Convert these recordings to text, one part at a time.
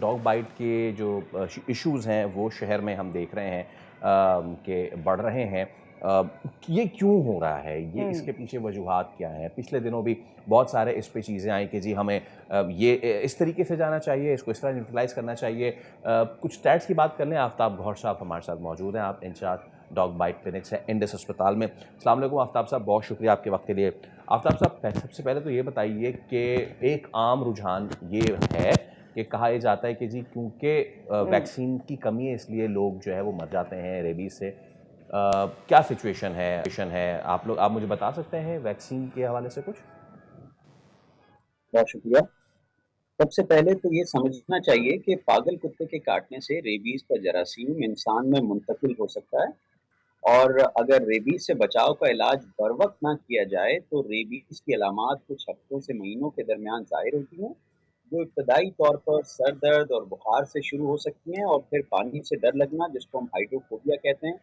Dog byte کے جو issues ہیں وہ شہر میں ہم دیکھ رہے ہیں کہ بڑھ رہے ہیں. یہ کیوں ہو رہا ہے؟ یہ اس کے پیچھے وجوہات کیا ہیں؟ پچھلے دنوں بھی بہت سارے اس پہ چیزیں آئیں کہ جی ہمیں یہ اس طریقے سے جانا چاہیے، اس کو اس طرح نیوٹرلائز کرنا چاہیے. کچھ اسٹیٹس کی بات کر لیں. آفتاب گوہر صاحب ہمارے ساتھ موجود ہیں، آپ انچارج ڈاگ بائٹ کلینک سے انڈس اسپتال میں. السلام علیکم آفتاب صاحب، بہت شکریہ آپ کے وقت کے لیے. آفتاب صاحب، سب سے پہلے تو یہ بتائیے کہ ایک عام رجحان یہ ہے کہ کہا یہ جاتا ہے کہ جی کیونکہ ویکسین کی کمی ہے اس لیے لوگ جو ہے وہ مر جاتے ہیں ریبیز سے. کیا سچویشن ہے؟ آپ مجھے بتا سکتے ہیں ویکسین کے حوالے سے کچھ؟ بہت شکریہ. سب سے پہلے تو یہ سمجھنا چاہیے کہ پاگل کتے کے کاٹنے سے ریبیز کا جراثیم انسان میں منتقل ہو سکتا ہے، اور اگر ریبیز سے بچاؤ کا علاج بر وقت نہ کیا جائے تو ریبیز کی علامات کچھ ہفتوں سے مہینوں کے درمیان ظاہر ہوتی ہیں، جو ابتدائی طور پر سر درد اور بخار سے شروع ہو سکتی ہیں، اور پھر پانی سے ڈر لگنا جس کو ہم ہائیڈروفوبیا کہتے ہیں،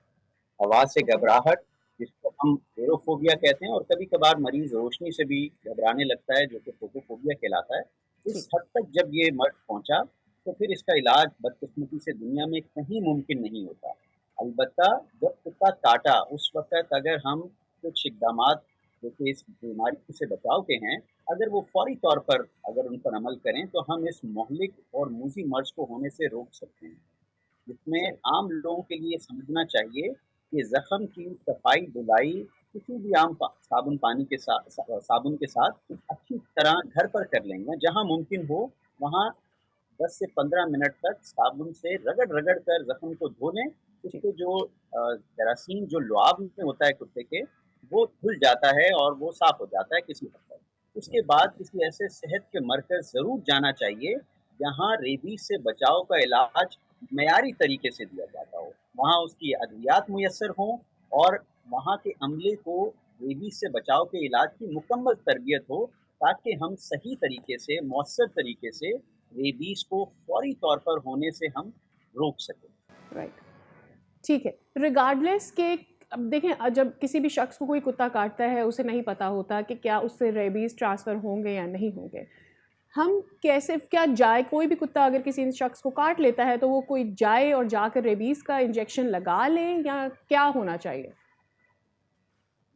ہوا سے گھبراہٹ جس کو ہم ایروفوبیا کہتے ہیں، اور کبھی کبھار مریض روشنی سے بھی گھبرانے لگتا ہے جو کہ فوبوفوبیا کہلاتا ہے. اس حد تک جب یہ مرض پہنچا تو پھر اس کا علاج بدقسمتی سے دنیا میں کہیں ممکن نہیں ہوتا. البتہ جب کتا کاٹا اس وقت اگر ہم کچھ اقدامات جو کہ اس بیماری سے بچاؤ کے ہیں اگر وہ فوری طور پر اگر ان پر عمل کریں تو ہم اس مہلک اور موذی مرض کو ہونے سے روک سکتے ہیں، جس میں عام لوگوں کے لیے سمجھنا چاہیے کہ زخم کی صفائی دھلائی کسی بھی عام صابن کے ساتھ اچھی طرح گھر پر کر لیں گے. جہاں ممکن ہو وہاں 10 سے 15 منٹ تک صابن سے رگڑ کر زخم کو دھو لیں. اس کے جو جراثیم جو لعاب میں ہوتا ہے کتے کے وہ دھل جاتا ہے اور وہ صاف ہو جاتا ہے کسی حد تک. اس کے بعد کسی ایسے صحت کے مرکز ضرور جانا چاہیے جہاں ریبیز سے بچاؤ کا علاج معیاری طریقے سے دیا جاتا ہو، وہاں اس کی ادویات میسر ہوں اور وہاں کے عملے کو ریبیز سے بچاؤ کے علاج کی مکمل تربیت ہو، تاکہ ہم صحیح طریقے سے مؤثر طریقے سے ریبیز کو فوری طور پر ہونے سے ہم روک سکیں. رائٹ، ٹھیک ہے. ریگارڈلیس کہ اب دیکھیں جب کسی بھی شخص کو کوئی کتا کاٹتا ہے اسے نہیں پتہ ہوتا کہ کیا اس سے ریبیز ٹرانسفر ہوں گے یا نہیں ہوں گے. ہم کیسے کیا جائے کوئی بھی کتا اگر کسی شخص کو کاٹ لیتا ہے تو وہ کوئی جائے اور جا کر ریبیز کا انجیکشن لگا لے یا کیا ہونا چاہیے؟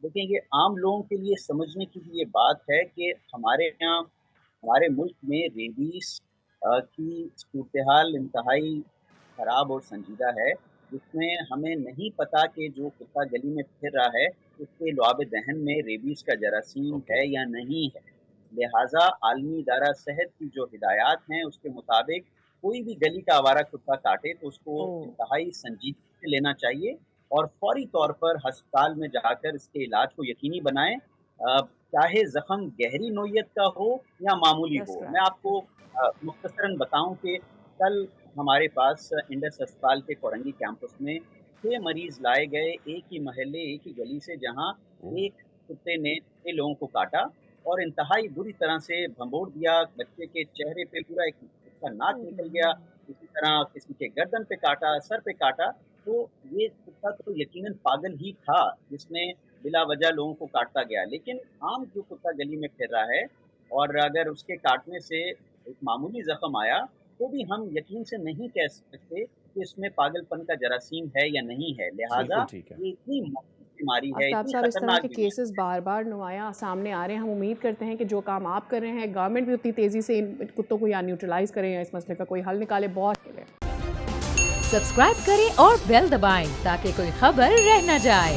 لیکن یہ عام لوگوں کے لیے سمجھنے کی یہ بات ہے کہ ہمارے ملک میں ریبیز کی صورتحال انتہائی خراب اور سنجیدہ ہے، جس میں ہمیں نہیں پتا کہ جو کتا گلی میں پھر رہا ہے اس کے لعاب دہن میں ریبیز کا جراثیم ہے یا نہیں ہے. لہٰذا عالمی ادارہ صحت کی جو ہدایات ہیں اس کے مطابق کوئی بھی گلی کا آوارہ کتا کاٹے تو اس کو انتہائی سنجیدگی سے لینا چاہیے اور فوری طور پر ہسپتال میں جا کر اس کے علاج کو یقینی بنائیں، چاہے زخم گہری نوعیت کا ہو یا معمولی ہو. میں آپ کو مختصراً بتاؤں کہ کل ہمارے پاس انڈس اسپتال کے کورنگی کیمپس میں 6 مریض لائے گئے ایک ہی محلے ایک ہی گلی سے، جہاں ایک کتے نے 6 لوگوں کو کاٹا اور انتہائی بری طرح سے بھنبوڑ دیا. بچے کے چہرے پہ پورا ایک کا ناک نکل گیا، اسی طرح کسی کے گردن پہ کاٹا، سر پہ کاٹا. تو یہ کتا تو یقیناً پاگل ہی تھا جس نے بلا وجہ لوگوں کو کاٹتا گیا. لیکن عام جو کتا گلی میں پھر رہا ہے اور اگر اس کے کاٹنے سے ایک معمولی زخم آیا تو بھی ہم یقین سے نہیں کہہ سکتے کہ اس میں پاگل پن کا جراثیم ہے یا نہیں ہے. لہٰذا یہ اتنی بیماری ہے، آفتاب اتنی صاحب، اس طرح خطرناک کے بیماری کیسز بار بار نمایاں سامنے آ رہے ہیں. ہم امید کرتے ہیں کہ جو کام آپ کر رہے ہیں گورنمنٹ بھی اتنی تیزی سے ان کتوں کو یا نیوٹرلائز کریں یا اس مسئلے کا کوئی حل نکالے. بہت سبسکرائب کریں اور بیل دبائیں تاکہ کوئی خبر رہ نہ جائے.